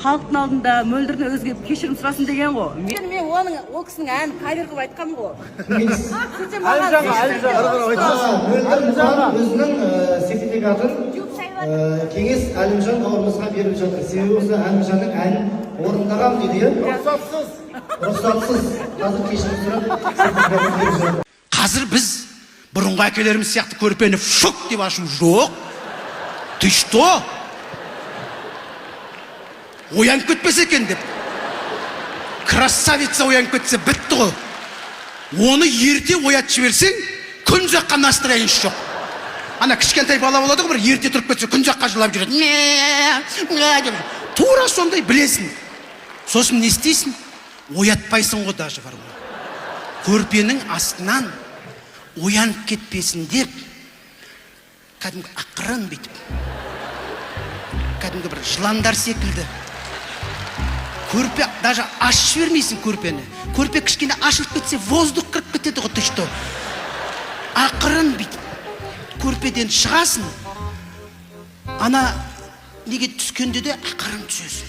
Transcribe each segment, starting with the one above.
халықтың алдында мөлдірден өзге кешірім сұрасын деген ғой. Мен ол кісінің әнін кавер қылып айтқанмын ғой. Әлімжан өзінің сертификатын Кеңес Әлімжан бауырымызға беріп жатыр. Себебі осы Әлімжанның әнін орындаған дейді. Рұқсатсыз. Қазір кешірім сұрап сертификатын беріп жатыр. Қазір біз бұрынғы әкелеріміз сияқты көрпені фук деп ашу жоқ. Ты что? Оянып кетпесе екен деп. Красавица оянып кетсе бітті ғой. Оны ерте оятып жіберсең, күн жаққа настроение жоқ. Ана кішкентай бала болады ғой, бір ерте тұрып кетсе, күн жаққа жылап жүреді. Тура сондай білесің. Сосын не істейсің? Оятпайсың ғой даже бар ғой. Көрпенің астынан оянып кетпесін деп, кәдімгі ақырын бүйтіп, кәдімгі бір жыландар секілді. Көрпе, даже ашып жібермейсің көрпені. Көрпе кішкене ашылып кетсе, воздух кіріп кетеді ғой, ты что? Ақырын бүйтіп, көрпеден шығасың. Ана неге түскенде де ақырын түсесің.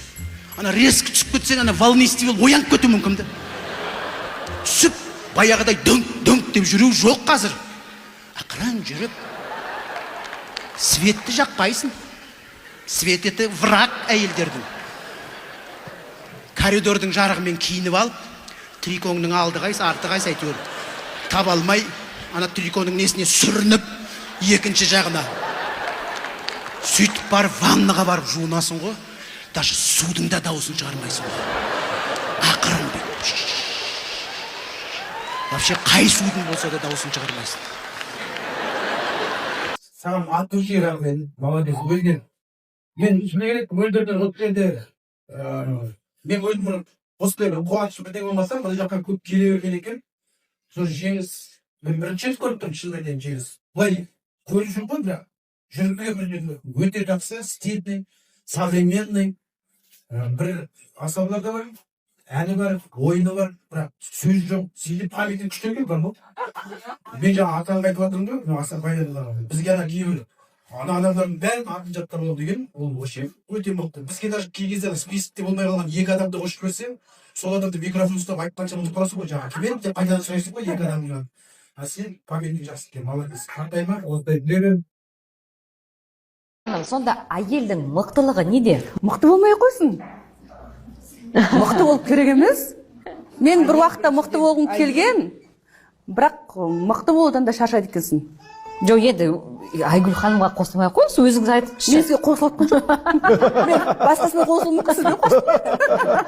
Ана резко түсіп кетсең, ана волнистый болып оянып кету мүмкін. Түсіп, баяғыдай дөңк деп жүру жоқ қазір. Ақырын жүріп, светті жақпайсың. Свет еті враг әйелдердің. Коридордың жарығымен киініп алып, трикоңның алды қайсы, арты қайсы әйтеуір. Таба алмай, ана триконың несіне сүрініп, екінші жағына. Сөйтіп барып, ваннаға барып жуынасың ғой, даже судың да дауысын шығармайсың ғой. Ақырын бек. Вообще, қай судың болса да дауысын шығармайсың. Саған аты жер мен, молодец, өлген. Мен шыны керек, мөлдірдің өткенде, мен өзім бір қосылай бір қуатшы бірден болмасам, бұл жаққа көп келе берген екен. Сол жеңіс, мен бірінші рет көріп тұрмын, шынымен жеңіс. Былай көріп жүр ғой, бірақ жүргіге бір өте жақсы, стильный, современный, бір асаулар да бар, әні бар, ойыны бар, бірақ сөз жоқ, сізде памятник күштерге бар ма? Мен жаңа атанға айтып жатырмын да, аса баяндар. Бізге ана кейбір ана адамдардың бәрін атын жаттап алу деген, ол вообще өте мықты. Бізге даже кей кезде списокте болмай қалған екі адамды қосып көрсең, сол адамды микрофон ұстап айтқанша ұмытып қаласың ғой, жаңа кіммен деп қайтадан сұрайсың ғой екі адамнан. А сен памятник жақсы екен, молодец. Қартайма, осылай білемін. Сонда әйелдің мықтылығы неде? Мықты болмай қойсын. Мықты болып керек емес. Мен бір уақытта мықты болғым келген, бірақ мықты болудан да шаршайды екенсің. Жоқ, еді Айгүл ханымға қосылмай қойыңыз, өзіңіз айтыңызшы. Мен сізге қосылып жатқан жоқпын. Мен басқасына қосылуым мүмкін, сізге қосылып.